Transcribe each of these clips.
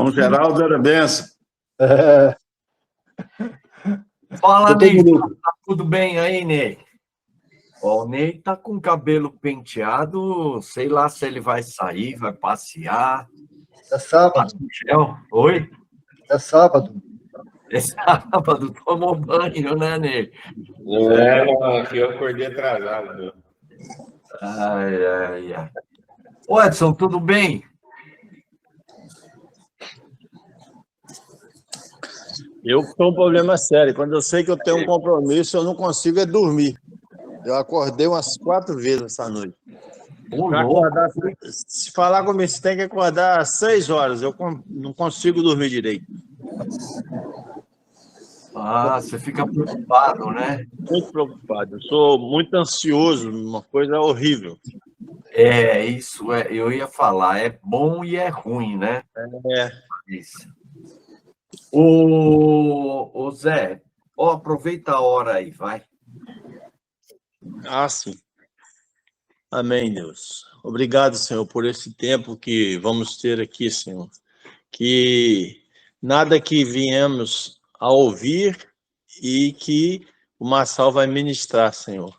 Irmão Geraldo era benção. É, Fala, doutor Ney. Murilo, Tá tudo bem aí, Ney? Ó, o Ney tá com o cabelo penteado, sei lá se ele vai sair, vai passear. é sábado, Gel? Oi? é sábado. É sábado, tomou banho, né, Ney? Aqui eu acordei atrasado. Meu. Ai, ai, ai. Ô, Edson, tudo bem? Eu tenho um problema sério. Quando eu sei que eu tenho um compromisso, eu não consigo é dormir. Eu acordei umas 4 vezes essa noite. Ô, Pra louco. acordar, se falar comigo, você tem que acordar às 6 horas. Eu não consigo dormir direito. Ah, você fica preocupado, né? Muito preocupado. Eu sou muito ansioso, uma coisa horrível. É, isso é, eu ia falar, é bom e é ruim, né? É. Isso. Ô Zé, ó, aproveita a hora aí, vai. Sim. Amém, Deus. Obrigado, Senhor, por esse tempo que vamos ter aqui, Senhor. Que nada que viemos a ouvir e que o Marçal vai ministrar, Senhor.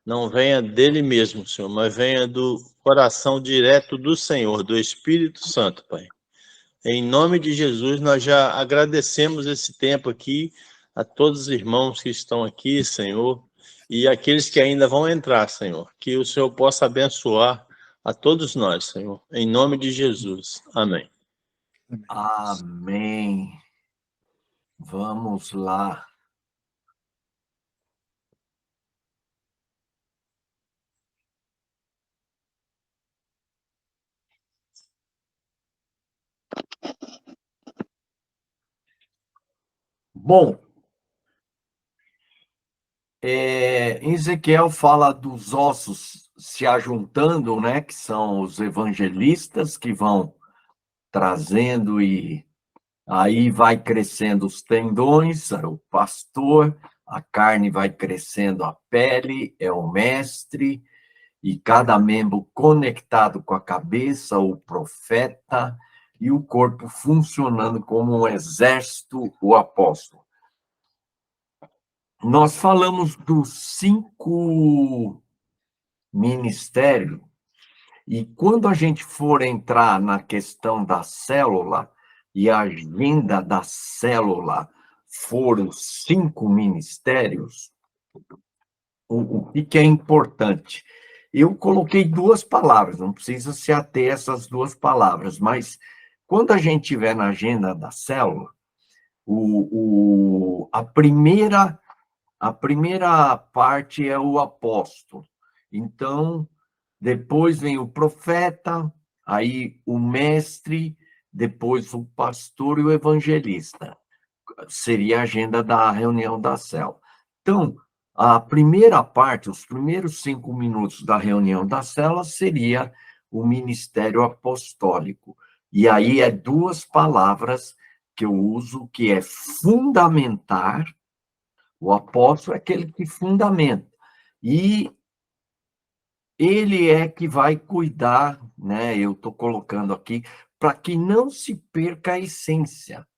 Não venha dele mesmo, Senhor, mas venha do coração direto do Senhor, do Espírito Santo, Pai. Em nome de Jesus, nós já agradecemos esse tempo aqui a todos os irmãos que estão aqui, Senhor, e aqueles que ainda vão entrar, Senhor. Que o Senhor possa abençoar a todos nós, Senhor. Em nome de Jesus. Amém. Amém. Vamos lá. Bom, em Ezequiel fala dos ossos se ajuntando, né? Que são os evangelistas que vão trazendo e aí vai crescendo os tendões, é o pastor, a carne vai crescendo, a pele é o mestre, e cada membro conectado com a cabeça, o profeta, e o corpo funcionando como um exército, o apóstolo. Nós falamos dos 5 ministérios, e quando a gente for entrar na questão da célula, e a agenda da célula for os 5 ministérios, o que é importante? Eu coloquei 2 palavras, não precisa se ater a essas 2 palavras, mas quando a gente tiver na agenda da célula, a primeira parte é o apóstolo. Então, depois vem o profeta, aí o mestre, depois o pastor e o evangelista. Seria a agenda da reunião da célula. Então, a primeira parte, os primeiros 5 minutos da reunião da célula seria o ministério apostólico. E aí é 2 palavras que eu uso, que é fundamentar. O apóstolo é aquele que fundamenta. E ele é que vai cuidar, né? Eu estou colocando aqui, para que não se perca a essência,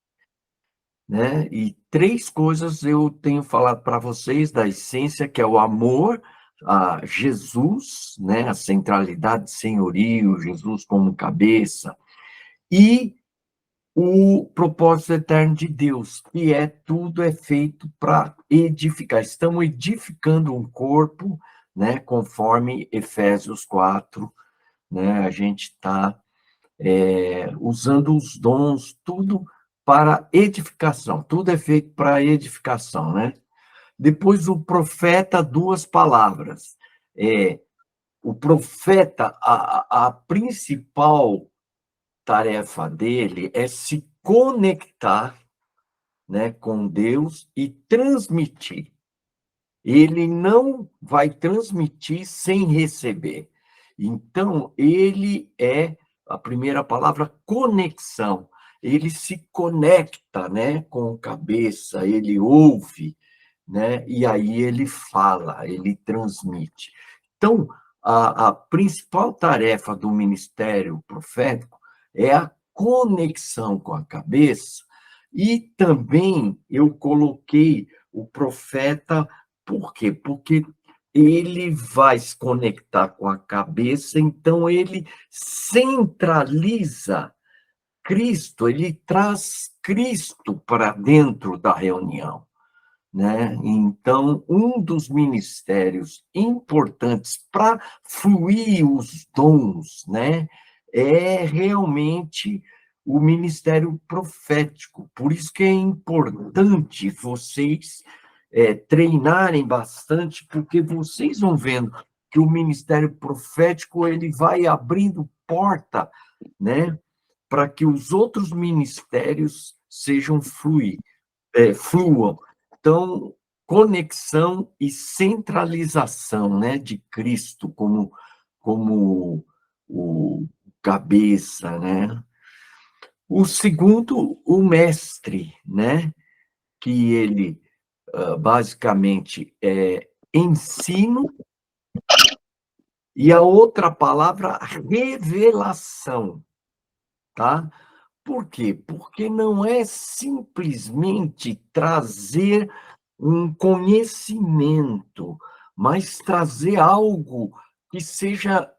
né? E 3 coisas eu tenho falado para vocês da essência, que é o amor a Jesus, né? A centralidade, senhorio, Jesus como cabeça, e o propósito eterno de Deus, que é tudo é feito para edificar. Estamos edificando um corpo, né? Conforme Efésios 4, né? A gente está usando os dons, tudo para edificação, tudo é feito para edificação, né? Depois o profeta, 2 palavras. O profeta, a principal tarefa dele é se conectar, né, com Deus e transmitir. Ele não vai transmitir sem receber. Então, ele é, a primeira palavra, conexão. Ele se conecta, né, com a cabeça, ele ouve, né, e aí ele fala, ele transmite. Então, a principal tarefa do ministério profético é a conexão com a cabeça, e também eu coloquei o profeta, por quê? Porque ele vai se conectar com a cabeça, então ele centraliza Cristo, ele traz Cristo para dentro da reunião, né? Então, um dos ministérios importantes para fluir os dons, né, é realmente o ministério profético. Por isso que é importante vocês treinarem bastante, porque vocês vão vendo que o ministério profético ele vai abrindo porta, né, para que os outros ministérios fluam. Então, conexão e centralização, né, de Cristo como o cabeça, né? O segundo, o mestre, né, que ele basicamente é ensino, e a outra palavra, revelação, tá? Por quê? Porque não é simplesmente trazer um conhecimento, mas trazer algo que seja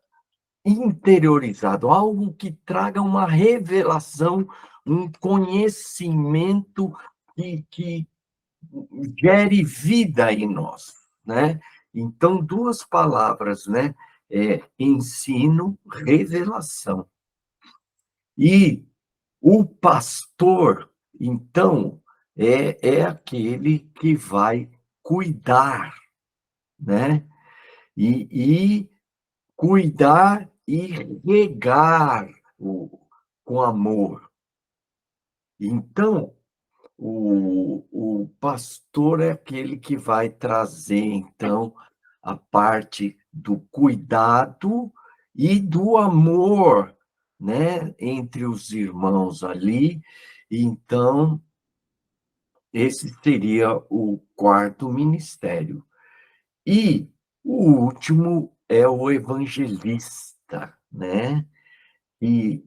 interiorizado, algo que traga uma revelação, um conhecimento que gere vida em nós, né? Então, duas palavras, né? Ensino, revelação. E o pastor, então, é aquele que vai cuidar, né? E cuidar e regar com amor. Então, o pastor é aquele que vai trazer, então, a parte do cuidado e do amor, né, entre os irmãos ali. Então, esse seria o quarto ministério. E o último é o evangelista, né? E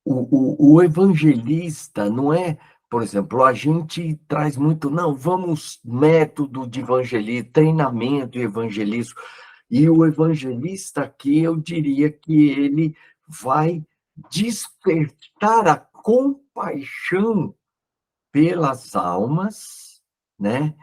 o evangelista não é, por exemplo, a gente traz muito, não, vamos método de evangelismo, treinamento de evangelismo, e o evangelista aqui, eu diria que ele vai despertar a compaixão pelas almas, né?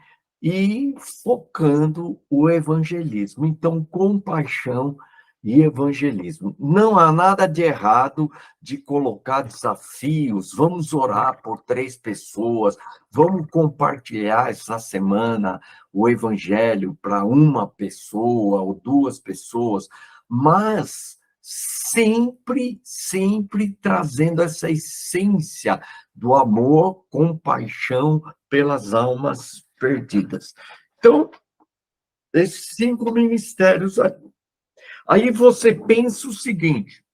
E focando o evangelismo. Então, compaixão e evangelismo. Não há nada de errado de colocar desafios. Vamos orar por 3 pessoas, vamos compartilhar essa semana o evangelho para uma pessoa ou 2 pessoas, mas sempre trazendo essa essência do amor, compaixão pelas almas perdidas. Então, esses 5 ministérios. Aí você pensa o seguinte,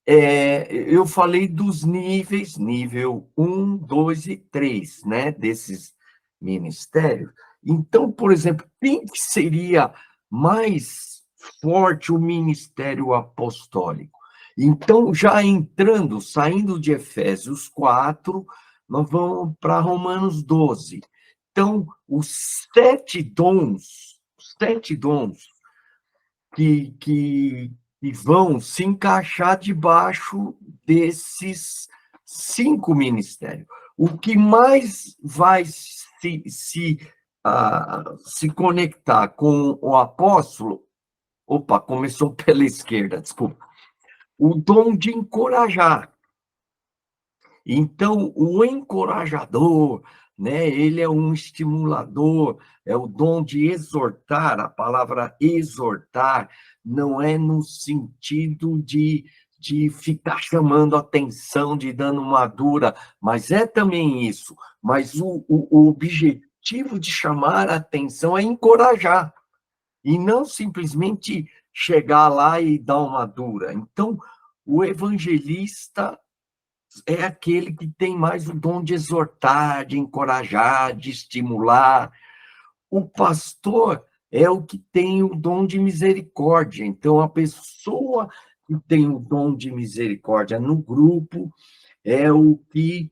eu falei dos níveis, nível 1, 2 e 3, né, desses ministérios. Então, por exemplo, quem que seria mais forte o ministério apostólico? Então, já entrando, saindo de Efésios 4, nós vamos para Romanos 12. Então, os 7 dons que vão se encaixar debaixo desses 5 ministérios. O que mais vai se conectar com o apóstolo, começou pela esquerda, desculpa, o dom de encorajar. Então, o encorajador, né, ele é um estimulador, é o dom de exortar. A palavra exortar não é no sentido de ficar chamando atenção, de dando uma dura, mas é também isso. Mas o objetivo de chamar a atenção é encorajar, e não simplesmente chegar lá e dar uma dura. Então, o evangelista é aquele que tem mais o dom de exortar, de encorajar, de estimular. O pastor é o que tem o dom de misericórdia. Então, a pessoa que tem o dom de misericórdia no grupo é o que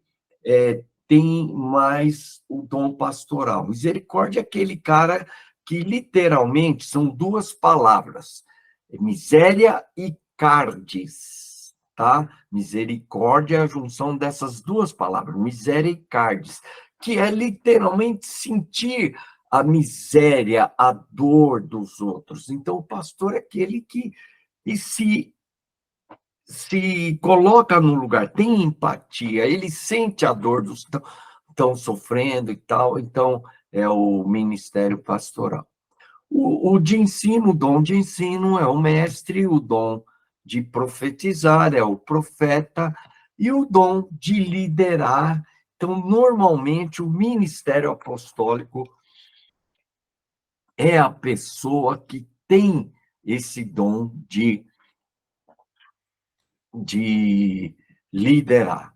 tem mais o dom pastoral. Misericórdia é aquele cara que literalmente são duas palavras, miséria e cardes, tá? Misericórdia é a junção dessas duas palavras, miséria e cardes, que é literalmente sentir a miséria, a dor dos outros. Então, o pastor é aquele que se coloca no lugar, tem empatia, ele sente a dor dos que estão sofrendo e tal, então é o ministério pastoral. O de ensino, o dom de ensino é o mestre, o dom de profetizar é o profeta, e o dom de liderar. Então, normalmente, o ministério apostólico é a pessoa que tem esse dom de liderar.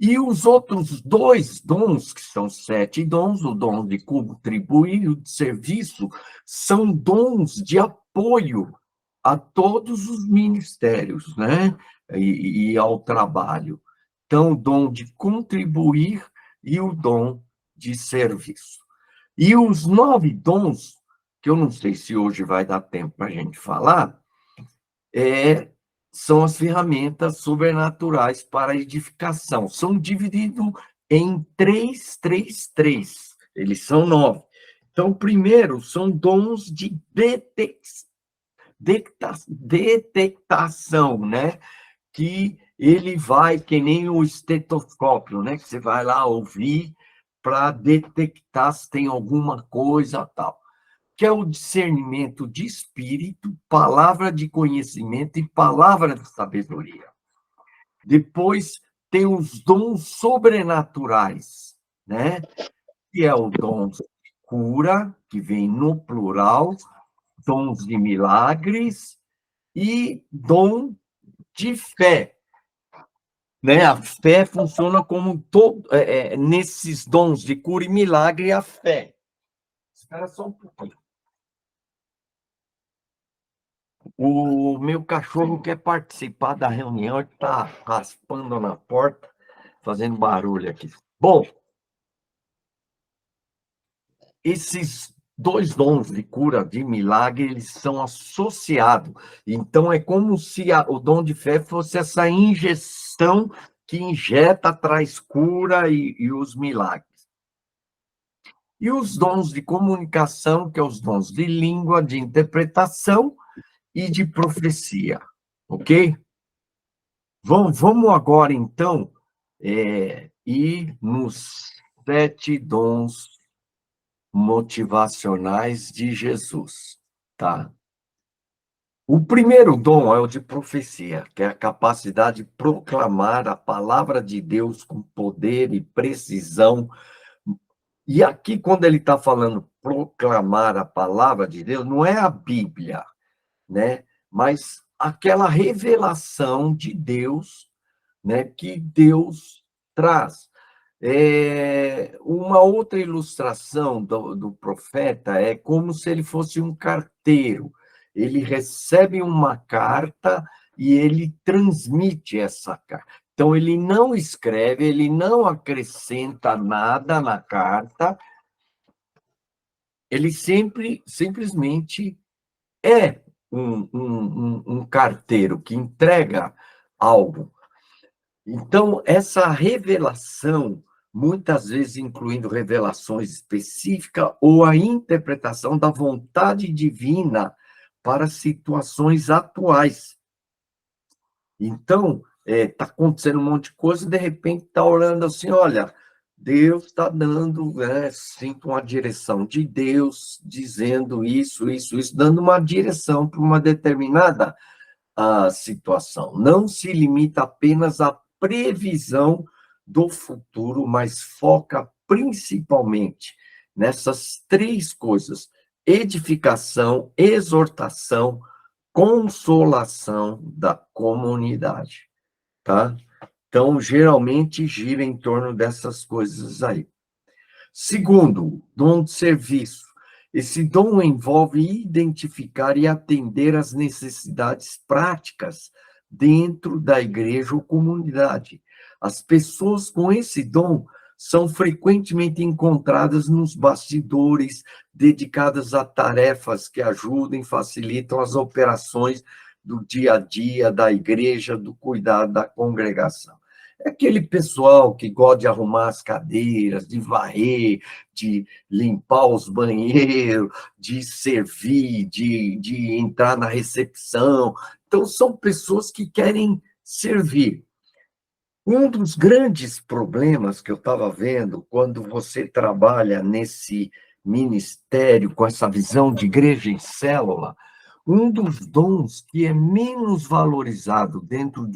E os outros dois dons, que são 7 dons, o dom de contribuir e o de serviço, são dons de apoio a todos os ministérios, né? E ao trabalho. Então, o dom de contribuir e o dom de serviço. E os 9 dons, que eu não sei se hoje vai dar tempo para a gente falar, são as ferramentas sobrenaturais para a edificação. São divididos em 3. Eles são 9. Então, primeiro, são dons de detectação, né? Que ele vai, que nem o estetoscópio, né? Que você vai lá ouvir para detectar se tem alguma coisa tal. Que é o discernimento de espírito, palavra de conhecimento e palavra de sabedoria. Depois tem os dons sobrenaturais, né? Que é o dom de cura, que vem no plural, dons de milagres e dom de fé. Né? A fé funciona como todo, nesses dons de cura e milagre, a fé. Espera só um pouquinho. O meu cachorro quer participar da reunião, ele está raspando na porta, fazendo barulho aqui. Bom, esses 2 dons de cura, de milagre, eles são associados. Então, é como se o dom de fé fosse essa injeção que injeta, traz cura e os milagres. E os dons de comunicação, que são os dons de língua, de interpretação e de profecia, ok? Vamos agora, então, ir nos 7 dons motivacionais de Jesus, tá? O primeiro dom é o de profecia, que é a capacidade de proclamar a palavra de Deus com poder e precisão. E aqui, quando ele está falando proclamar a palavra de Deus, não é a Bíblia, né? Mas aquela revelação de Deus, né, que Deus traz. Uma outra ilustração do profeta é como se ele fosse um carteiro. Ele recebe uma carta e ele transmite essa carta. Então, ele não escreve, ele não acrescenta nada na carta, ele simplesmente é um carteiro que entrega algo. Então, essa revelação, muitas vezes incluindo revelações específicas ou a interpretação da vontade divina para situações atuais. Então, está acontecendo um monte de coisa, de repente está orando assim, olha, Deus está dando, sinto uma direção de Deus, dizendo isso, dando uma direção para uma determinada situação. Não se limita apenas à previsão do futuro, mas foca principalmente nessas 3 coisas: edificação, exortação, consolação da comunidade, tá? Então, geralmente gira em torno dessas coisas aí. Segundo, dom de serviço. Esse dom envolve identificar e atender às necessidades práticas dentro da igreja ou comunidade. As pessoas com esse dom são frequentemente encontradas nos bastidores, dedicadas a tarefas que ajudam e facilitam as operações do dia a dia da igreja, do cuidado da congregação. É aquele pessoal que gosta de arrumar as cadeiras, de varrer, de limpar os banheiros, de servir, de entrar na recepção. Então, são pessoas que querem servir. Um dos grandes problemas que eu estava vendo quando você trabalha nesse ministério, com essa visão de igreja em célula, um dos dons que é menos valorizado dentro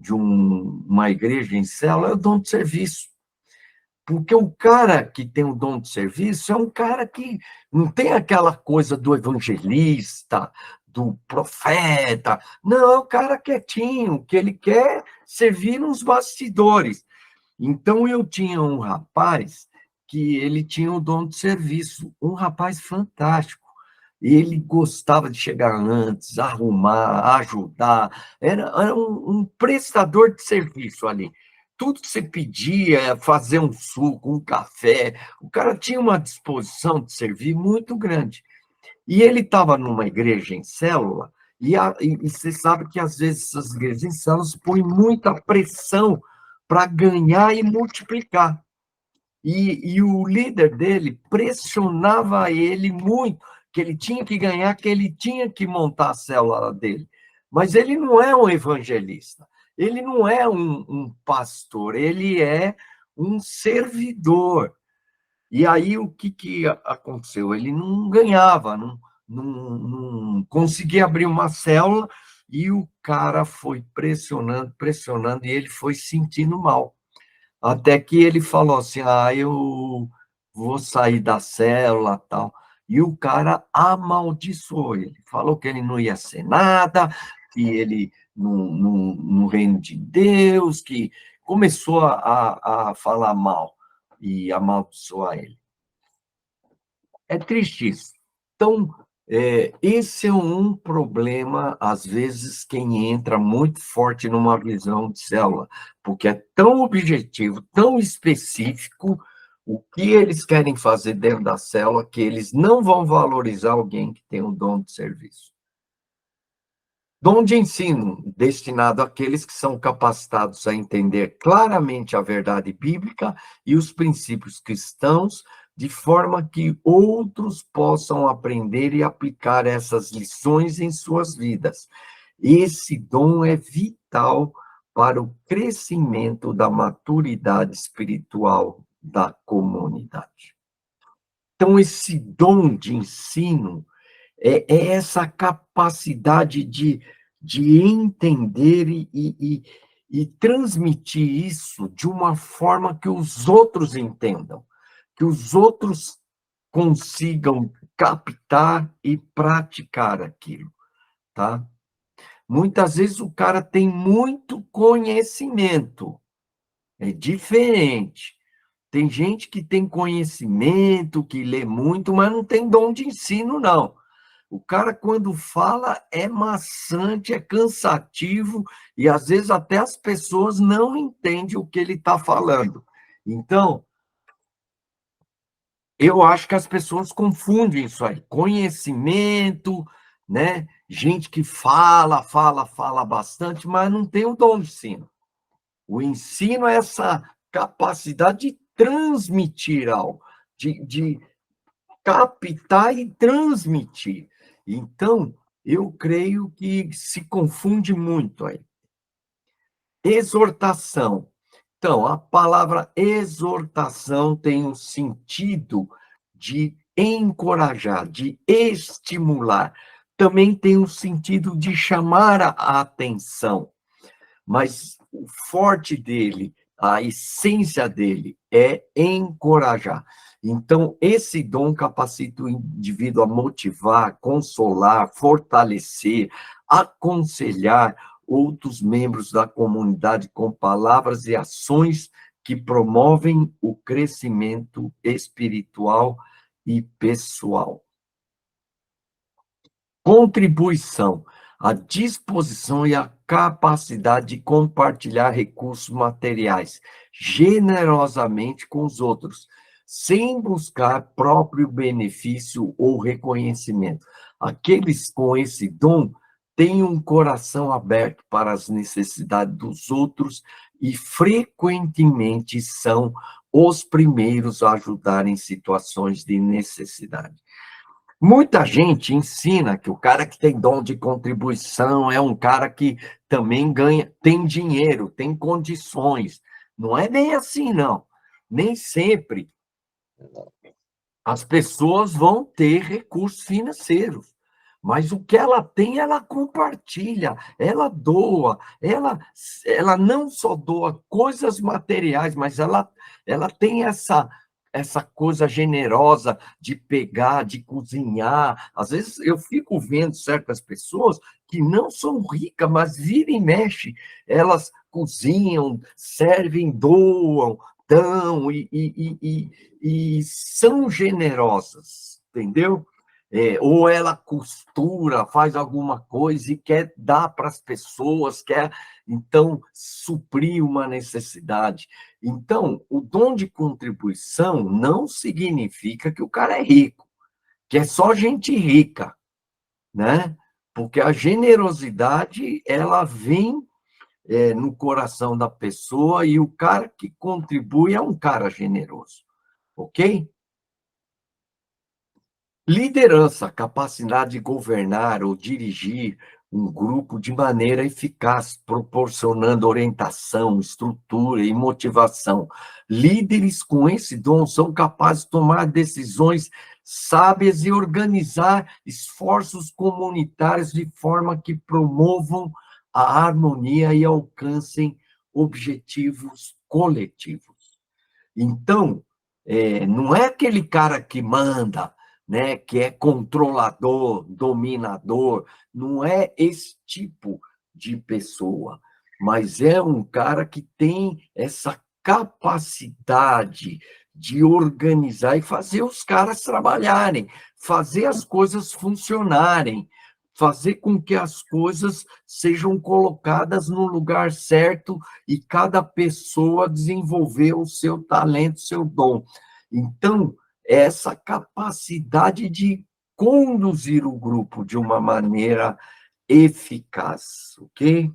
uma igreja em célula é o dom de serviço. Porque o cara que tem o dom de serviço é um cara que não tem aquela coisa do evangelista, do profeta. Não, é o cara quietinho, que ele quer servir nos bastidores. Então, eu tinha um rapaz que ele tinha o dom de serviço, um rapaz fantástico. Ele gostava de chegar antes, arrumar, ajudar. Era um prestador de serviço ali. Tudo que você pedia, fazer um suco, um café, o cara tinha uma disposição de servir muito grande. E ele estava numa igreja em célula, e você sabe que, às vezes, essas igrejas em células põem muita pressão para ganhar e multiplicar. E o líder dele pressionava ele muito, que ele tinha que ganhar, que ele tinha que montar a célula dele. Mas ele não é um evangelista, ele não é um pastor, ele é um servidor. E aí, o que aconteceu? Ele não ganhava, não conseguia abrir uma célula, e o cara foi pressionando, pressionando, e ele foi se sentindo mal. Até que ele falou assim, eu vou sair da célula, tal. E o cara amaldiçoou ele. Falou que ele não ia ser nada, que ele no reino de Deus, que começou a falar mal e amaldiçoar ele. É triste isso. Então, esse é um problema, às vezes, quem entra muito forte numa visão de célula, porque é tão objetivo, tão específico, o que eles querem fazer dentro da célula, que eles não vão valorizar alguém que tem o dom de serviço. Dom de ensino, destinado àqueles que são capacitados a entender claramente a verdade bíblica e os princípios cristãos, de forma que outros possam aprender e aplicar essas lições em suas vidas. Esse dom é vital para o crescimento da maturidade espiritual da comunidade. Então, esse dom de ensino é essa capacidade de entender e transmitir isso de uma forma que os outros entendam, que os outros consigam captar e praticar aquilo, tá? Muitas vezes o cara tem muito conhecimento, é diferente. Tem gente que tem conhecimento, que lê muito, mas não tem dom de ensino, não. O cara, quando fala, é maçante, é cansativo, e às vezes até as pessoas não entendem o que ele está falando. Então, eu acho que as pessoas confundem isso aí. Conhecimento, né? Gente que fala bastante, mas não tem o dom de ensino. O ensino é essa capacidade de transmitir algo, de captar e transmitir. Então, eu creio que se confunde muito aí. Exortação. Então, a palavra exortação tem o sentido de encorajar, de estimular. Também tem o sentido de chamar a atenção. Mas o forte dele, a essência dele, é encorajar. Então, esse dom capacita o indivíduo a motivar, consolar, fortalecer, aconselhar outros membros da comunidade com palavras e ações que promovem o crescimento espiritual e pessoal. Contribuição. a disposição e a capacidade de compartilhar recursos materiais generosamente com os outros, sem buscar próprio benefício ou reconhecimento. Aqueles com esse dom têm um coração aberto para as necessidades dos outros e frequentemente são os primeiros a ajudar em situações de necessidade. Muita gente ensina que o cara que tem dom de contribuição é um cara que também tem dinheiro, tem condições. Não é bem assim, não. Nem sempre as pessoas vão ter recursos financeiros. Mas o que ela tem, ela compartilha, ela doa, ela não só doa coisas materiais, mas ela tem essa coisa generosa de pegar, de cozinhar. Às vezes eu fico vendo certas pessoas que não são ricas, mas vira e mexe, elas cozinham, servem, doam, dão e são generosas, entendeu? Ou ela costura, faz alguma coisa e quer dar para as pessoas, quer, então, suprir uma necessidade. Então, o dom de contribuição não significa que o cara é rico, que é só gente rica, né? Porque a generosidade, ela vem no coração da pessoa e o cara que contribui é um cara generoso, ok? Liderança, capacidade de governar ou dirigir um grupo de maneira eficaz, proporcionando orientação, estrutura e motivação. Líderes com esse dom são capazes de tomar decisões sábias e organizar esforços comunitários de forma que promovam a harmonia e alcancem objetivos coletivos. Então, não é aquele cara que manda, né, que é controlador, dominador, não é esse tipo de pessoa, mas é um cara que tem essa capacidade de organizar e fazer os caras trabalharem, fazer as coisas funcionarem, fazer com que as coisas sejam colocadas no lugar certo e cada pessoa desenvolver o seu talento, o seu dom. Então, essa capacidade de conduzir o grupo de uma maneira eficaz, ok?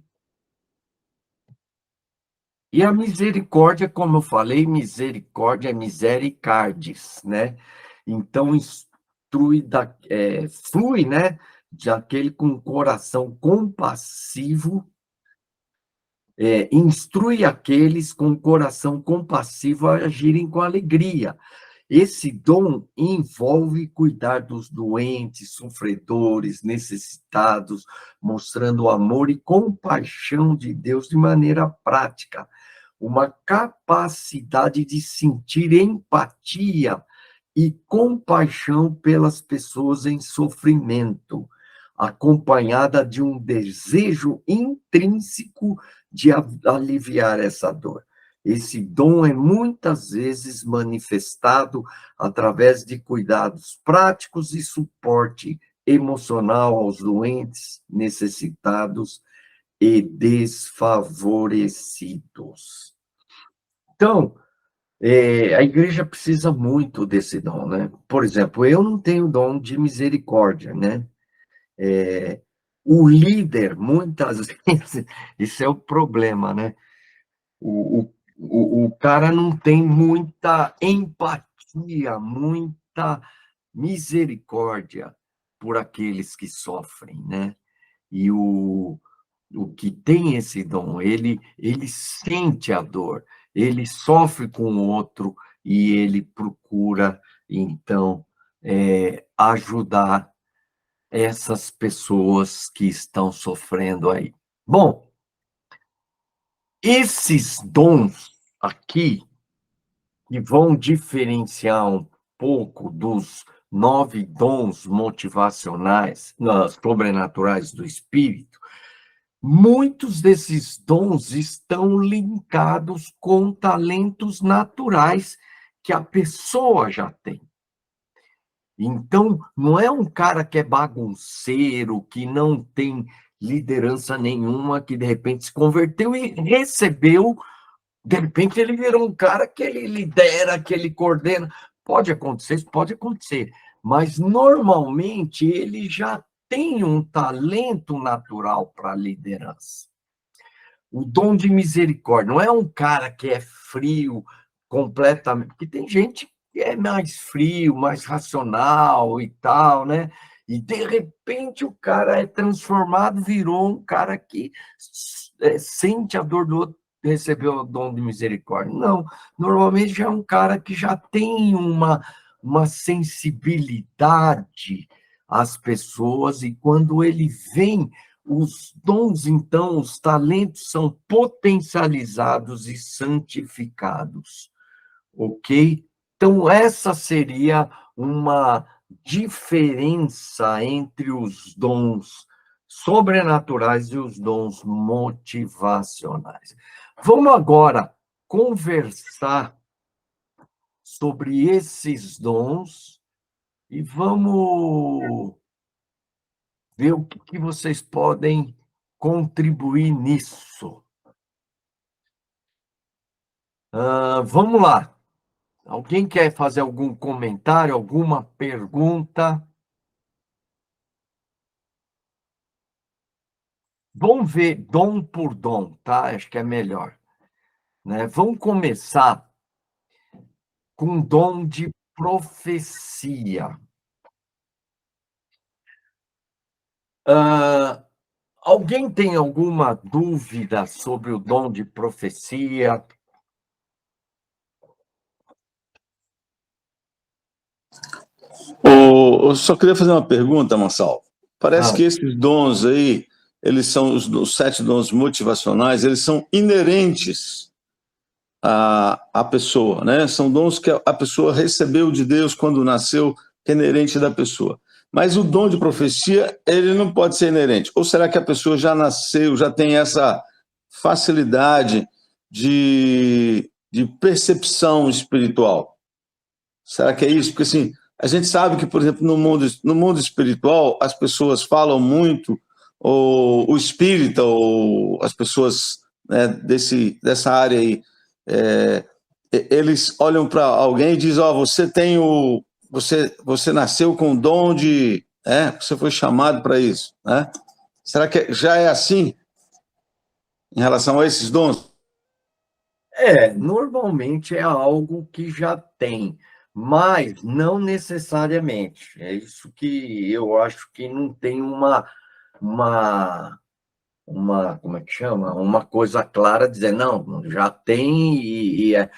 E a misericórdia, como eu falei, misericórdia é misericardis, né? Então, flui, né? De aquele com coração compassivo, instrui aqueles com coração compassivo a agirem com alegria. Esse dom envolve cuidar dos doentes, sofredores, necessitados, mostrando o amor e compaixão de Deus de maneira prática. Uma capacidade de sentir empatia e compaixão pelas pessoas em sofrimento, acompanhada de um desejo intrínseco de aliviar essa dor. Esse dom é muitas vezes manifestado através de cuidados práticos e suporte emocional aos doentes, necessitados e desfavorecidos. Então, a igreja precisa muito desse dom, né? Por exemplo, eu não tenho dom de misericórdia, né? O líder, muitas vezes, isso é o problema, né? O cara não tem muita empatia, muita misericórdia por aqueles que sofrem, né? E o que tem esse dom, ele sente a dor, ele sofre com o outro e ele procura, então, ajudar essas pessoas que estão sofrendo aí. Bom, esses dons aqui, que vão diferenciar um pouco dos 9 dons motivacionais, sobrenaturais do Espírito, muitos desses dons estão linkados com talentos naturais que a pessoa já tem. Então, não é um cara que é bagunceiro, que não tem liderança nenhuma, que de repente se converteu e recebeu, de repente ele virou um cara que ele lidera, que ele coordena. Pode acontecer, isso pode acontecer, mas normalmente ele já tem um talento natural para a liderança. O dom de misericórdia não é um cara que é frio completamente, porque tem gente que é mais frio, mais racional e tal, né? E de repente o cara é transformado, virou um cara que sente a dor do outro, recebeu o dom de misericórdia. Não, normalmente já é um cara que já tem uma sensibilidade às pessoas, e quando ele vem, os dons, então, os talentos são potencializados e santificados, ok? Então, essa seria uma diferença entre os dons sobrenaturais e os dons motivacionais. Vamos agora conversar sobre esses dons e vamos ver o que vocês podem contribuir nisso. Vamos lá. Alguém quer fazer algum comentário, alguma pergunta? Vamos ver dom por dom, tá? Acho que é melhor, né? Vamos começar com dom de profecia. Alguém tem alguma dúvida sobre o dom de profecia? Eu só queria fazer uma pergunta, Marçal. Parece Ah. que esses dons aí, eles são os 7 dons motivacionais, eles são inerentes à pessoa, né? São dons que a pessoa recebeu de Deus quando nasceu, que é inerente da pessoa. Mas o dom de profecia, ele não pode ser inerente. Ou será que a pessoa já nasceu, já tem essa facilidade de percepção espiritual? Será que é isso? Porque, assim, a gente sabe que, por exemplo, no mundo espiritual, as pessoas falam muito, ou o espírita, ou as pessoas, né, dessa área aí, eles olham para alguém e dizem, você nasceu com o dom de... você foi chamado para isso, né? Será que já é assim em relação a esses dons? Normalmente é algo que já tem, mas não necessariamente. É isso que eu acho que não tem como é que chama? Uma coisa clara dizer, não, já tem, e é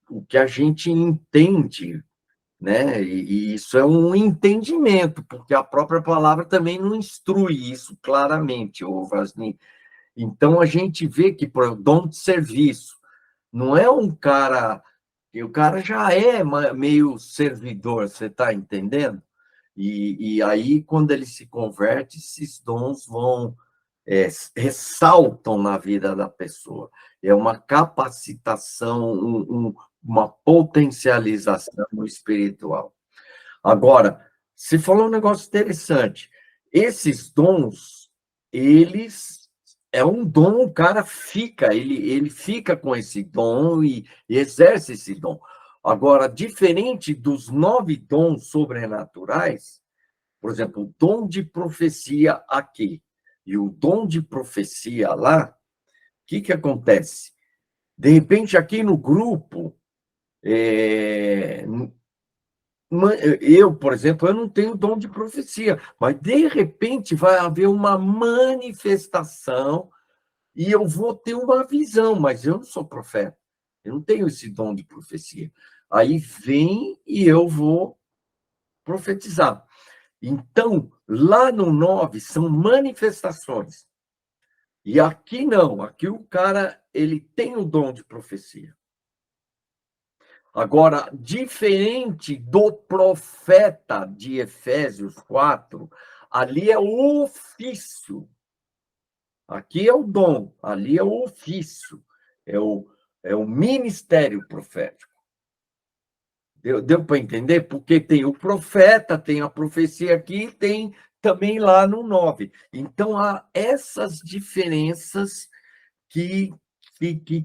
o que a gente entende, né? E isso é um entendimento, porque a própria palavra também não instrui isso claramente, ô Vasni. Então a gente vê que, por exemplo, dom de serviço, não é um cara, o cara já é meio servidor, você está entendendo? E aí, quando ele se converte, esses dons vão, ressaltam na vida da pessoa. É uma capacitação, uma potencialização espiritual. Agora, você falou um negócio interessante. Esses dons, eles é um dom, o cara fica, ele fica com esse dom e exerce esse dom. Agora, diferente dos 9 dons sobrenaturais, por exemplo, o dom de profecia aqui e o dom de profecia lá, o que acontece? De repente, aqui no grupo, eu, por exemplo, eu não tenho dom de profecia, mas de repente vai haver uma manifestação e eu vou ter uma visão, mas eu não sou profeta, eu não tenho esse dom de profecia. Aí vem e eu vou profetizar. Então, lá no 9 são manifestações. E aqui não, aqui o cara, ele tem o dom de profecia. Agora, diferente do profeta de Efésios 4, ali é o ofício. Aqui é o dom, ali é o ofício. É o ministério profético. Deu para entender? Porque tem o profeta, tem a profecia aqui, tem também lá no 9. Então, há essas diferenças que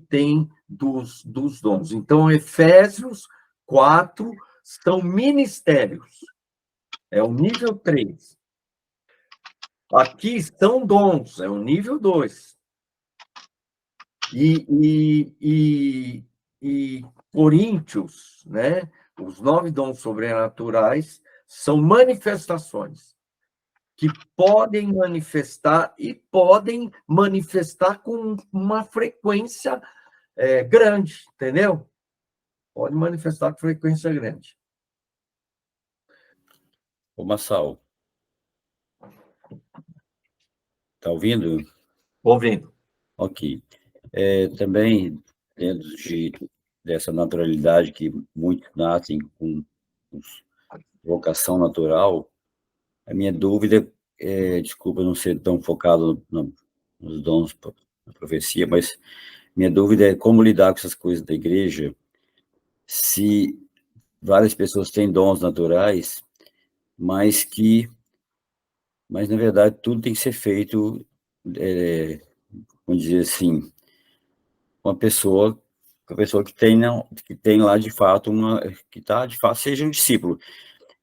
tem dos dons. Então, Efésios 4 são ministérios. É o nível 3. Aqui são dons, é o nível 2. E Coríntios, né? Os 9 dons sobrenaturais são manifestações que podem manifestar e podem manifestar com uma frequência grande, entendeu? Pode manifestar com frequência grande. Ô, Massal, tá ouvindo? Ouvindo. Ok. Também, dentro dessa naturalidade que muitos nascem com vocação natural, a minha dúvida desculpa não ser tão focado nos dons da profecia, mas minha dúvida é como lidar com essas coisas da igreja, se várias pessoas têm dons naturais, mas na verdade tudo tem que ser feito, vamos dizer assim, com a pessoa que tem lá de fato seja um discípulo.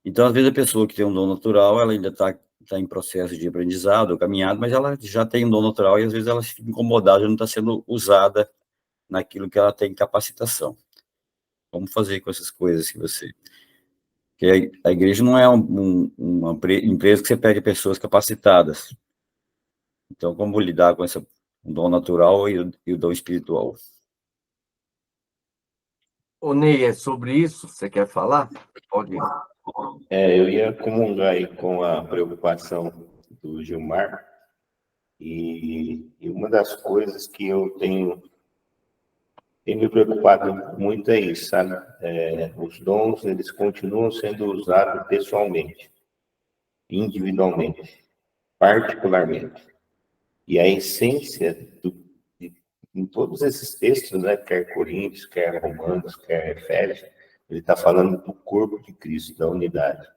Então, às vezes, a pessoa que tem um dom natural, ela ainda está em processo de aprendizado, caminhado, mas ela já tem um dom natural e às vezes ela fica incomodada, não está sendo usada naquilo que ela tem capacitação. Como fazer com essas coisas que você... Porque a igreja não é uma empresa que você pega pessoas capacitadas. Então, como lidar com o dom natural e o dom espiritual? Ô, Ney, é sobre isso? Você quer falar? Pode ir. Eu ia comungar aí com a preocupação do Gilmar, e uma das coisas que eu tenho me preocupado muito é isso, sabe? Os dons, eles continuam sendo usados pessoalmente, individualmente, particularmente. E a essência em todos esses textos, né, quer Coríntios, quer Romanos, quer Efésios, ele está falando do corpo de Cristo, da unidade.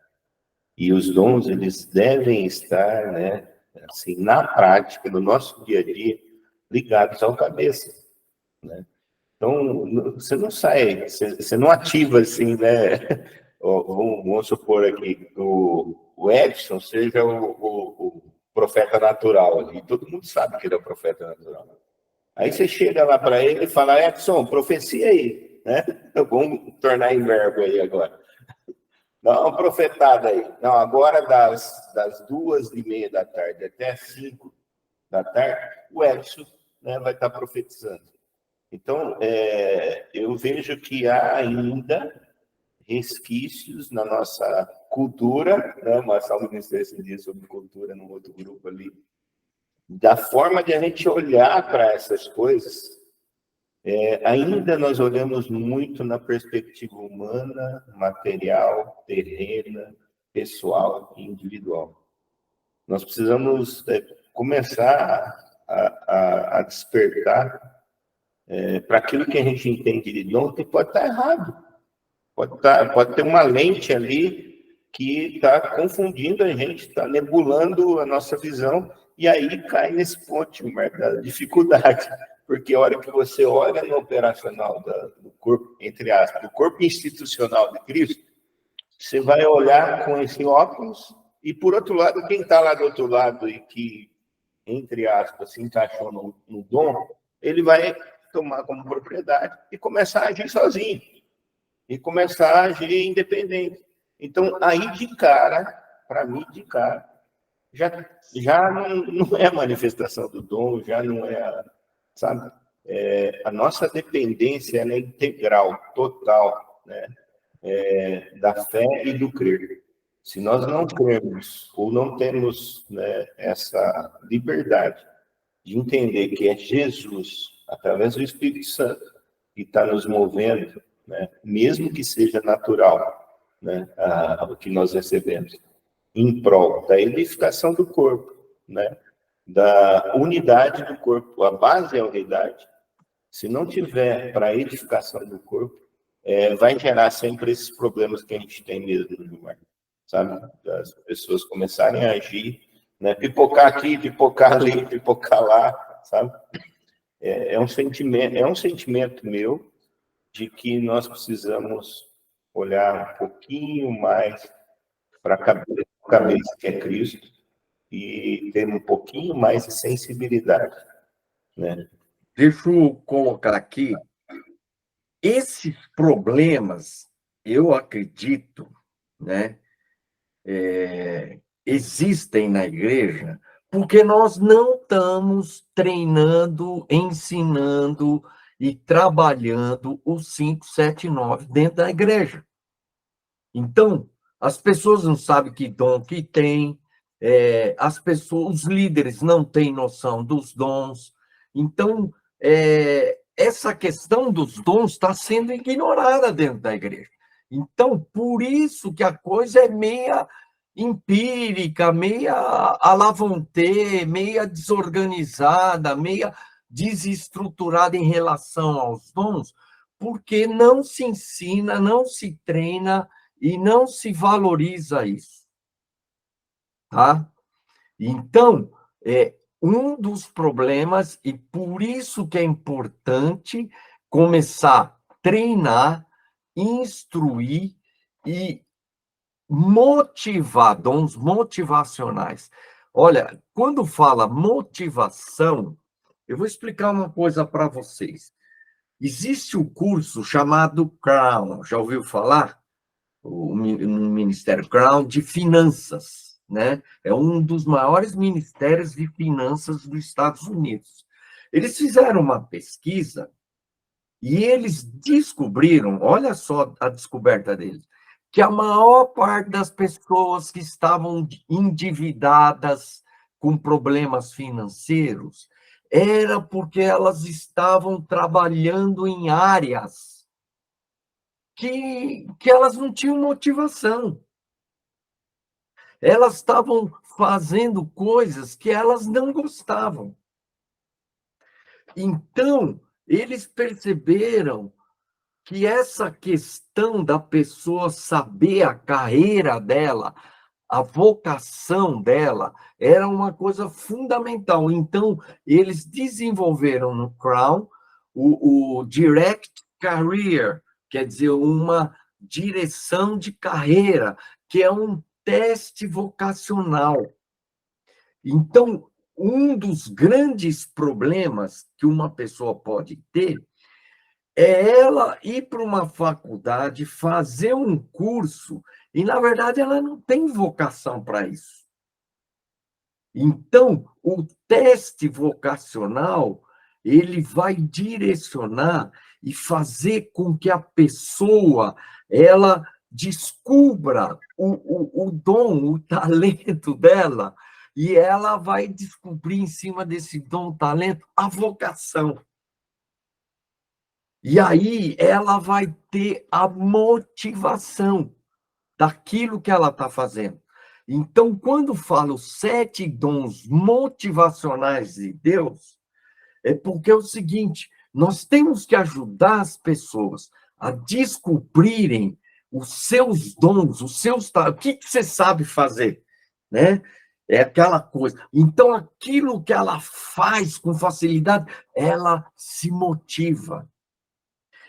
E os dons, eles devem estar, né, assim, na prática, no nosso dia a dia, ligados ao cabeça, né? Então, você não sai, você não ativa assim, né? Vamos supor aqui, o Edson seja o profeta natural ali. Todo mundo sabe que ele é o profeta natural. Aí você chega lá para ele e fala, Edson, profecia aí, né? Vamos tornar em verbo aí agora. Dá uma profetada aí. Não, agora das 2h30 da tarde até 5 da tarde, o Edson, né, vai estar profetizando. Então, eu vejo que há ainda resquícios na nossa cultura, né? Uma salva de esse dia sobre cultura num outro grupo ali, da forma de a gente olhar para essas coisas. Ainda nós olhamos muito na perspectiva humana, material, terrena, pessoal e individual. Nós precisamos começar a despertar para aquilo que a gente entende de dom, que pode estar errado. Pode ter uma lente ali que está confundindo a gente, está nebulando a nossa visão, e aí cai nesse ponto da dificuldade. Porque a hora que você olha no operacional do corpo, entre aspas, do corpo institucional de Cristo, você vai olhar com esse óculos, e por outro lado, quem está lá do outro lado e que, entre aspas, se encaixou no dom, ele vai tomar como propriedade e começar a agir sozinho, e começar a agir independente. Então, aí de cara, para mim, de cara, já não é a manifestação do dom, já não é, sabe? A nossa dependência é integral, total, né? Da fé e do crer. Se nós não cremos ou não temos, né, essa liberdade de entender que é Jesus, através do Espírito Santo, que está nos movendo, né, mesmo que seja natural, né, o que nós recebemos, em prol da edificação do corpo, né, da unidade do corpo. A base é a unidade. Se não tiver para a edificação do corpo, vai gerar sempre esses problemas que a gente tem mesmo, Gilmar. sabe? As pessoas começarem a agir, né? Pipocar aqui, pipocar ali, pipocar lá, sabe? É um sentimento meu de que nós precisamos olhar um pouquinho mais para a cabeça que é Cristo e ter um pouquinho mais de sensibilidade, né? Deixa eu colocar aqui, esses problemas, eu acredito, né, existem na igreja porque nós não estamos treinando, ensinando e trabalhando o 579 dentro da igreja. Então, as pessoas não sabem que dom que tem, as pessoas, os líderes não têm noção dos dons. Então, essa questão dos dons está sendo ignorada dentro da igreja. Então, por isso que a coisa é meia empírica, meia alavante, meia desorganizada, meia desestruturada em relação aos dons, porque não se ensina, não se treina e não se valoriza isso. Tá? Então, um dos problemas, e por isso que é importante começar a treinar, instruir e motivar, dons motivacionais. Olha, quando fala motivação, eu vou explicar uma coisa para vocês. Existe um curso chamado Crown, já ouviu falar? O Ministério Crown de Finanças, né? É um dos maiores ministérios de finanças dos Estados Unidos. Eles fizeram uma pesquisa e eles descobriram, olha só a descoberta deles, que a maior parte das pessoas que estavam endividadas com problemas financeiros era porque elas estavam trabalhando em áreas que elas não tinham motivação. Elas estavam fazendo coisas que elas não gostavam. Então, eles perceberam que essa questão da pessoa saber a carreira dela, a vocação dela, era uma coisa fundamental. Então, eles desenvolveram no Crown o Direct Career, quer dizer, uma direção de carreira, que é um teste vocacional. Então, um dos grandes problemas que uma pessoa pode ter é ela ir para uma faculdade, fazer um curso, e, na verdade, ela não tem vocação para isso. Então, o teste vocacional, ele vai direcionar e fazer com que a pessoa, ela descubra o dom, o talento dela, e ela vai descobrir em cima desse dom, talento, a vocação. E aí ela vai ter a motivação daquilo que ela está fazendo. Então, quando falo os 7 dons motivacionais de Deus, é porque é o seguinte, nós temos que ajudar as pessoas a descobrirem os seus dons, os seus talentos, o que você sabe fazer, né? É aquela coisa. Então, aquilo que ela faz com facilidade, ela se motiva.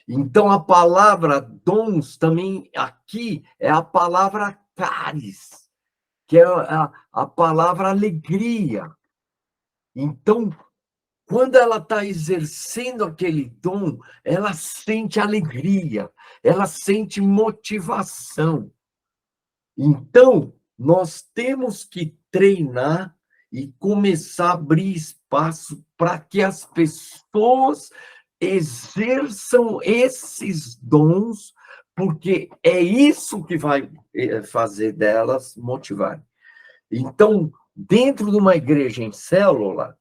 Então, a palavra dons também aqui é a palavra caris, que é a palavra alegria. Então, quando ela está exercendo aquele dom, ela sente alegria, ela sente motivação. Então, nós temos que treinar e começar a abrir espaço para que as pessoas exerçam esses dons, porque é isso que vai fazer delas motivar. Então, dentro de uma igreja em célula,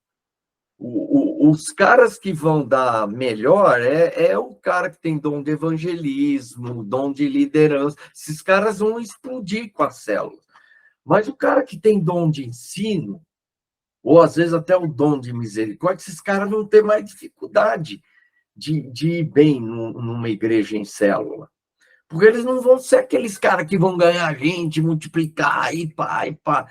os caras que vão dar melhor é o cara que tem dom de evangelismo, dom de liderança. Esses caras vão explodir com a célula. Mas o cara que tem dom de ensino, ou às vezes até o dom de misericórdia, esses caras vão ter mais dificuldade de ir bem numa igreja em célula. Porque eles não vão ser aqueles caras que vão ganhar gente, multiplicar, e pá, e pá.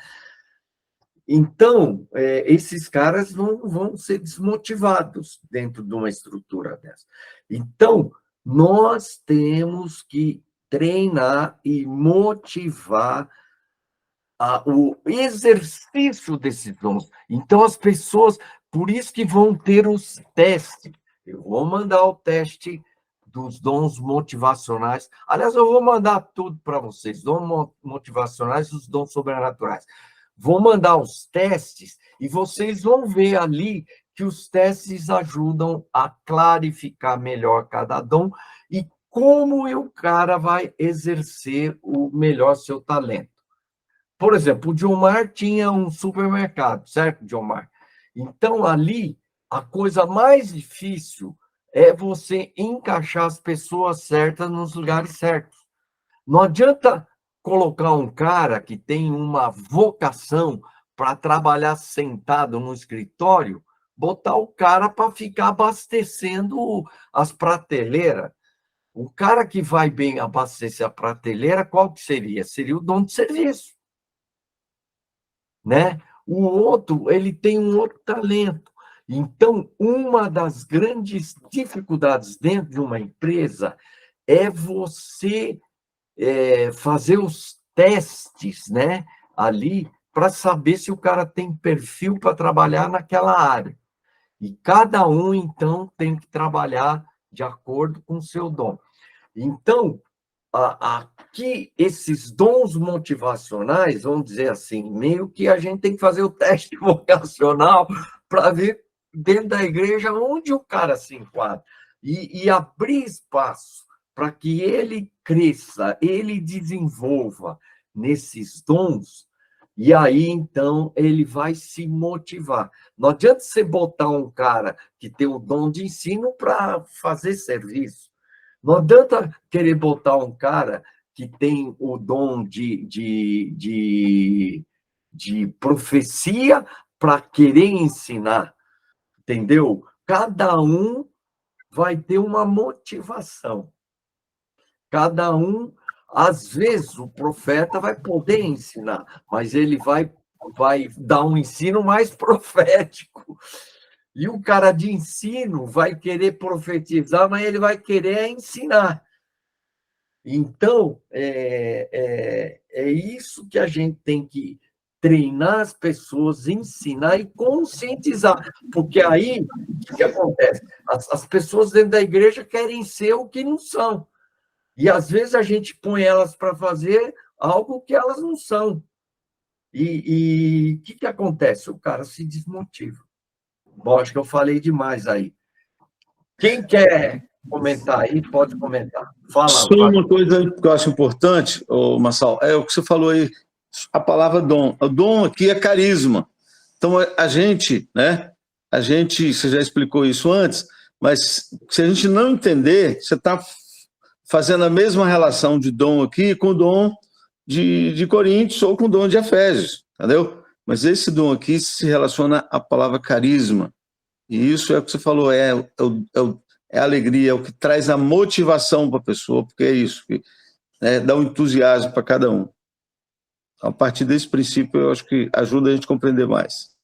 Então, esses caras vão ser desmotivados dentro de uma estrutura dessa. Então, nós temos que treinar e motivar o exercício desses dons. Então, as pessoas, por isso que vão ter os testes. Eu vou mandar o teste dos dons motivacionais. Aliás, eu vou mandar tudo para vocês, dons motivacionais e os dons sobrenaturais. Vou mandar os testes e vocês vão ver ali que os testes ajudam a clarificar melhor cada dom e como o cara vai exercer o melhor seu talento. Por exemplo, o Diomar tinha um supermercado, certo, Diomar? Então, ali, a coisa mais difícil é você encaixar as pessoas certas nos lugares certos. Não adianta colocar um cara que tem uma vocação para trabalhar sentado no escritório, botar o cara para ficar abastecendo as prateleiras. O cara que vai bem abastecer a prateleira, qual que seria? Seria o dono de serviço, né? O outro, ele tem um outro talento. Então, uma das grandes dificuldades dentro de uma empresa é você fazer os testes, né, ali, para saber se o cara tem perfil para trabalhar naquela área. E cada um, então, tem que trabalhar de acordo com o seu dom. Então, aqui, esses dons motivacionais, vamos dizer assim, meio que a gente tem que fazer o teste vocacional para ver dentro da igreja onde o cara se enquadra e abrir espaço para que ele cresça, ele desenvolva nesses dons, e aí, então, ele vai se motivar. Não adianta você botar um cara que tem o dom de ensino para fazer serviço. Não adianta querer botar um cara que tem o dom de profecia para querer ensinar, entendeu? Cada um vai ter uma motivação. Cada um, às vezes, o profeta vai poder ensinar, mas ele vai dar um ensino mais profético. E o cara de ensino vai querer profetizar, mas ele vai querer ensinar. Então, é isso que a gente tem que treinar as pessoas, ensinar e conscientizar. Porque aí, o que acontece? As pessoas dentro da igreja querem ser o que não são. E, às vezes, a gente põe elas para fazer algo que elas não são. E o que acontece? O cara se desmotiva. Bom, acho que eu falei demais aí. Quem quer comentar aí, pode comentar. Fala. Só uma coisa que eu acho importante, Marçal, é o que você falou aí, a palavra dom. O dom aqui é carisma. Então, a gente, né? Você já explicou isso antes, mas se a gente não entender, você está fazendo a mesma relação de dom aqui com o dom de Coríntios ou com o dom de Efésios, entendeu? Mas esse dom aqui se relaciona à palavra carisma. E isso é o que você falou, é a alegria, é o que traz a motivação para a pessoa, porque é isso, que dá um entusiasmo para cada um. A partir desse princípio, eu acho que ajuda a gente a compreender mais.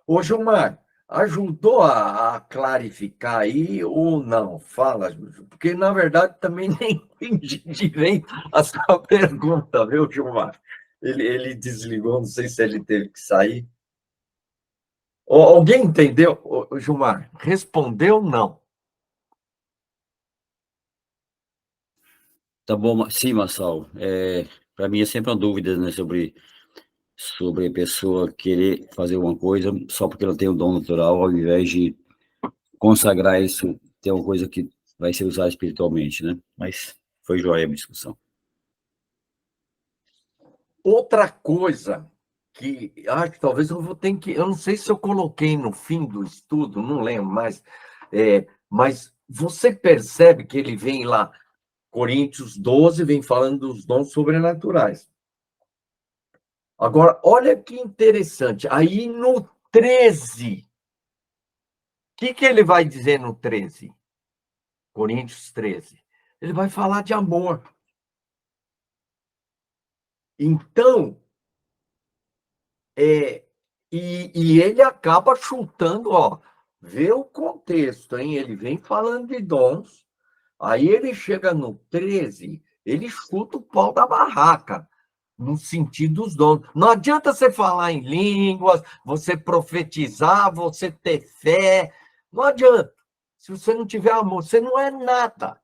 Ô, Gilmar, ajudou a clarificar aí ou não? Fala, porque, na verdade, também nem entendi direito a sua pergunta, viu, Gilmar? Ele desligou, não sei se ele teve que sair. Alguém entendeu, Gilmar? Respondeu não? Tá bom, sim, Marçal. Para mim é sempre uma dúvida, né, sobre a pessoa querer fazer uma coisa só porque ela tem o dom natural, ao invés de consagrar isso, ter uma coisa que vai ser usada espiritualmente, né? Mas foi joia a discussão. Outra coisa que acho que talvez eu vou ter que... Eu não sei se eu coloquei no fim do estudo, não lembro mais, mas você percebe que ele vem lá, Coríntios 12, vem falando dos dons sobrenaturais. Agora, olha que interessante. Aí no 13, o que ele vai dizer no 13? Coríntios 13. ele vai falar de amor. Então, e ele acaba chutando, ó, vê o contexto, hein? Ele vem falando de dons, aí ele chega no 13, ele chuta o pau da barraca, no sentido dos dons. Não adianta você falar em línguas, você profetizar, você ter fé, não adianta. Se você não tiver amor, você não é nada.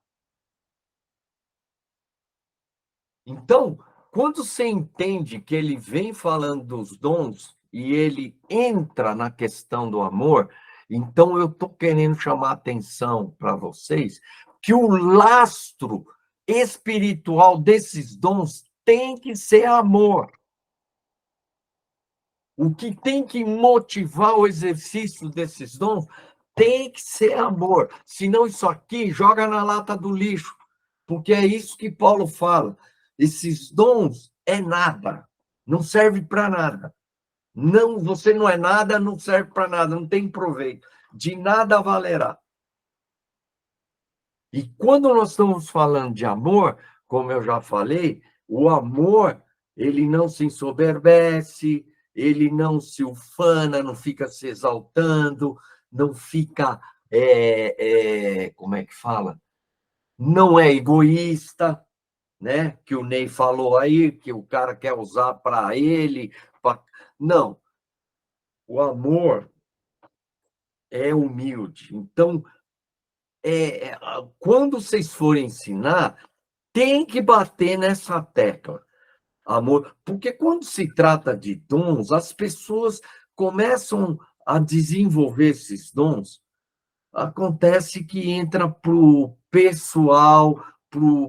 Então, quando você entende que ele vem falando dos dons e ele entra na questão do amor, então eu estou querendo chamar a atenção para vocês que o lastro espiritual desses dons tem que ser amor. O que tem que motivar o exercício desses dons tem que ser amor. Senão isso aqui joga na lata do lixo. Porque é isso que Paulo fala. Esses dons é nada. Não serve para nada. Não, você não é nada, não serve para nada, não tem proveito. De nada valerá. E quando nós estamos falando de amor, como eu já falei, o amor, ele não se ensoberbece, ele não se ufana, não fica se exaltando, não fica, como é que fala? Não é egoísta, né? Que o Ney falou aí, que o cara quer usar para ele. Não. O amor é humilde. Então, quando vocês forem ensinar, tem que bater nessa tecla. Amor, porque quando se trata de dons, as pessoas começam a desenvolver esses dons, acontece que entra para o pessoal,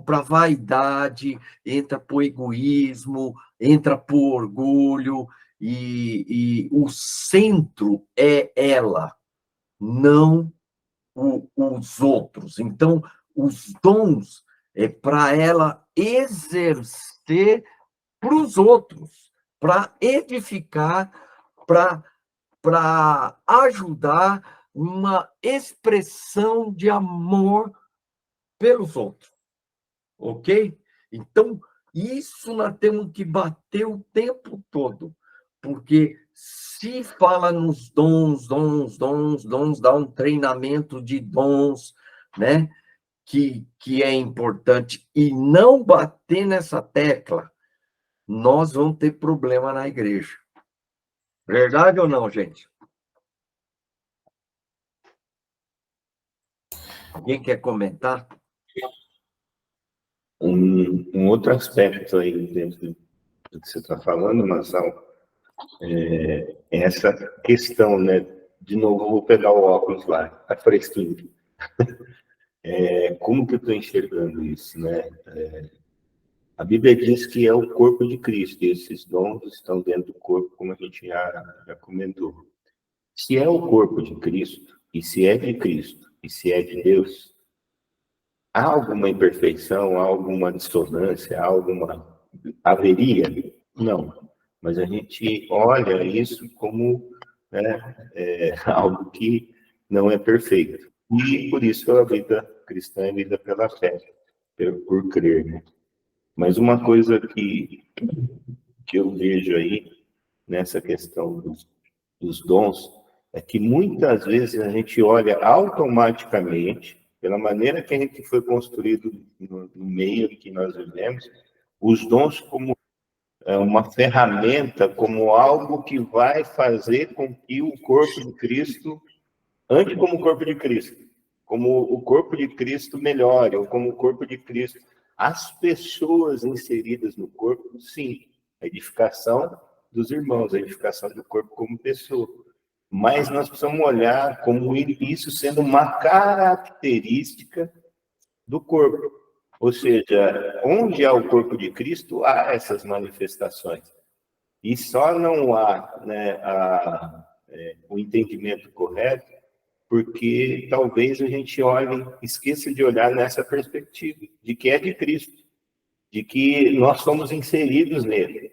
para a vaidade, entra para o egoísmo, entra para o orgulho, e o centro é ela, não os outros. Então, os dons é para ela exercer para os outros, para edificar, para ajudar uma expressão de amor pelos outros, ok? Então, isso nós temos que bater o tempo todo, porque se fala nos dons, dá um treinamento de dons, né? Que é importante, e não bater nessa tecla, nós vamos ter problema na igreja. Verdade ou não, gente? Alguém quer comentar? Um outro aspecto aí dentro do que você está falando, Marcelo, é essa questão, né? De novo, eu vou pegar o óculos lá, tá fresquinho. Como que eu estou enxergando isso, né? A Bíblia diz que é o corpo de Cristo, e esses dons estão dentro do corpo, como a gente já comentou. Se é o corpo de Cristo, e se é de Cristo, e se é de Deus, há alguma imperfeição, há alguma dissonância, há alguma haveria? Não. Mas a gente olha isso como, né, algo que não é perfeito. E por isso a vida cristã é vida pela fé, por crer, né? Mas uma coisa que eu vejo aí nessa questão dos dons é que muitas vezes a gente olha automaticamente, pela maneira que a gente foi construído no meio que nós vivemos, os dons como uma ferramenta, como algo que vai fazer com que o corpo de Cristo ande como o corpo de Cristo, como o corpo de Cristo melhore, ou como o corpo de Cristo. As pessoas inseridas no corpo, sim, a edificação dos irmãos, a edificação do corpo como pessoa. Mas nós precisamos olhar como isso sendo uma característica do corpo. Ou seja, onde há o corpo de Cristo, há essas manifestações. E só não há, né, o entendimento correto porque talvez a gente esqueça de olhar nessa perspectiva, de que é de Cristo, de que nós somos inseridos nele,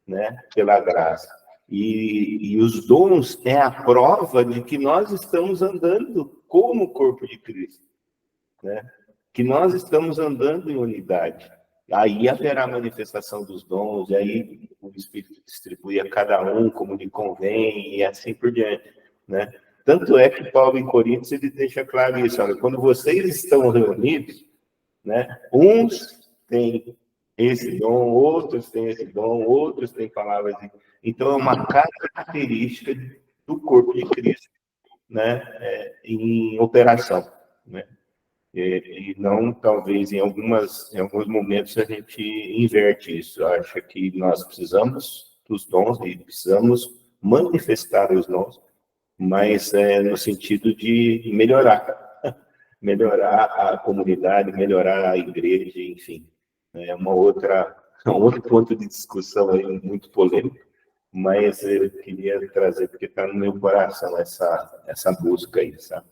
né, pela graça. E os dons é a prova de que nós estamos andando como o corpo de Cristo, né? que nós estamos andando em unidade. Aí haverá manifestação dos dons, e aí o Espírito distribui a cada um como lhe convém, e assim por diante, né? Tanto é que Paulo, em Coríntios, ele deixa claro isso, olha, quando vocês estão reunidos, né, uns têm esse dom, outros têm esse dom, outros têm palavras. Então, é uma característica do corpo de Cristo, né, em operação, né? E não, talvez, em alguns momentos a gente inverte isso. Acha que nós precisamos dos dons e precisamos manifestar os dons, mas no sentido de melhorar a comunidade, melhorar a igreja, enfim. É um outro ponto de discussão aí, muito polêmico, mas eu queria trazer, porque está no meu coração essa busca aí, sabe?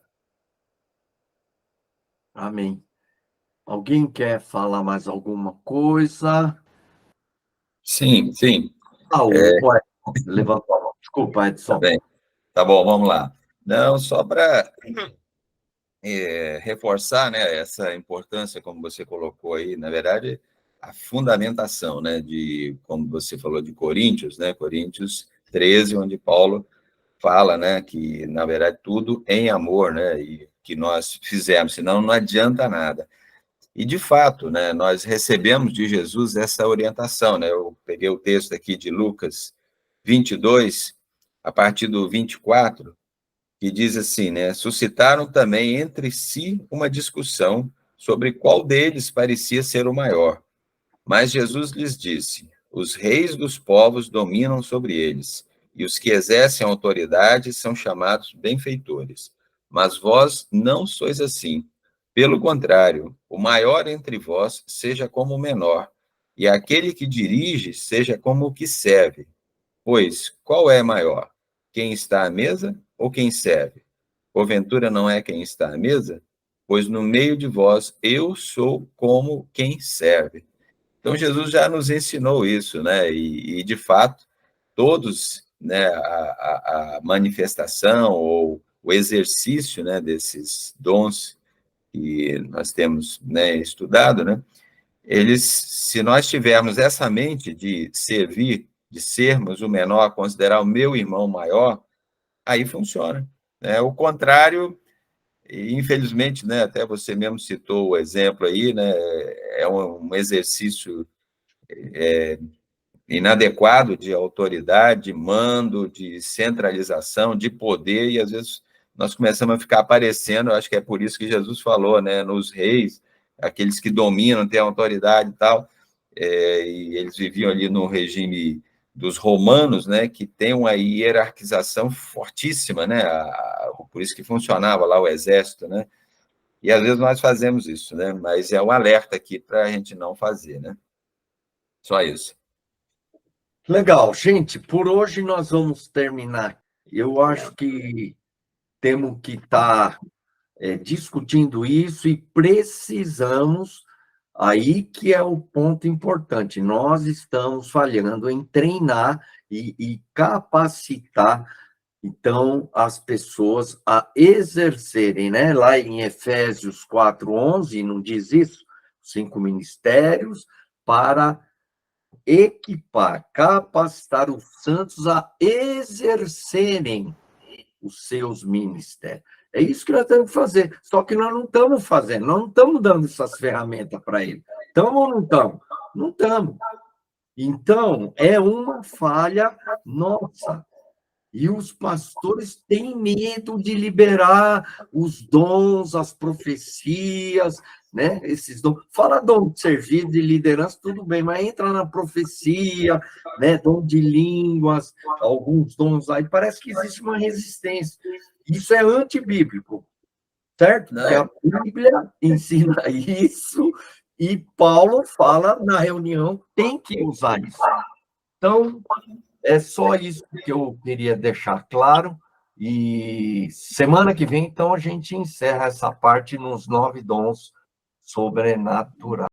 Amém. Alguém quer falar mais alguma coisa? Sim, sim, O Edson levantou a mão. Desculpa, tá Edson. bem. Tá bom, vamos lá. Não, só para reforçar, né, essa importância, como você colocou aí, na verdade, a fundamentação, né, de, como você falou, de Coríntios, né, Coríntios 13, onde Paulo fala, né, que, na verdade, tudo em amor, né, e que nós fizemos, senão não adianta nada. E, de fato, né, nós recebemos de Jesus essa orientação, né, eu peguei o texto aqui de Lucas 22, a partir do 24, que diz assim, né, suscitaram também entre si uma discussão sobre qual deles parecia ser o maior. Mas Jesus lhes disse, os reis dos povos dominam sobre eles, e os que exercem autoridade são chamados benfeitores. Mas vós não sois assim. Pelo contrário, o maior entre vós seja como o menor, e aquele que dirige seja como o que serve. Pois, qual é maior? Quem está à mesa ou quem serve? Porventura não é quem está à mesa? Pois no meio de vós eu sou como quem serve. Então, Jesus já nos ensinou isso, né? E de fato, todos, né, a manifestação ou o exercício, né, desses dons que nós temos, né, estudado, né, eles, se nós tivermos essa mente de servir, de sermos o menor, considerar o meu irmão maior, aí funciona. Né? O contrário, infelizmente, né, até você mesmo citou o exemplo aí, né, é um exercício inadequado de autoridade, de mando, de centralização, de poder, e às vezes nós começamos a ficar aparecendo, acho que é por isso que Jesus falou, né, nos reis, aqueles que dominam, têm autoridade e tal, e eles viviam ali no regime dos romanos, né, que tem uma hierarquização fortíssima, né, por isso que funcionava lá o exército, né, e às vezes nós fazemos isso, né, mas é um alerta aqui para a gente não fazer, né, só isso. Legal, gente, por hoje nós vamos terminar. Eu acho que temos que estar discutindo isso e precisamos, aí que é o ponto importante, nós estamos falhando em treinar e capacitar, então, as pessoas a exercerem, né? Lá em Efésios 4:11, não diz isso? 5 ministérios para equipar, capacitar os santos a exercerem os seus ministérios. É isso que nós temos que fazer. Só que nós não estamos fazendo, nós não estamos dando essas ferramentas para ele. Estamos ou não estamos? Não estamos. Então, é uma falha nossa. E os pastores têm medo de liberar os dons, as profecias, né? Esses dons. Fala dom de serviço, de liderança, tudo bem, mas entra na profecia, né? Dom de línguas, alguns dons aí, parece que existe uma resistência. Isso é antibíblico, certo? Porque a Bíblia ensina isso e Paulo fala na reunião, tem que usar isso. Então, é só isso que eu queria deixar claro. E semana que vem, então, a gente encerra essa parte nos 9 dons sobrenaturais.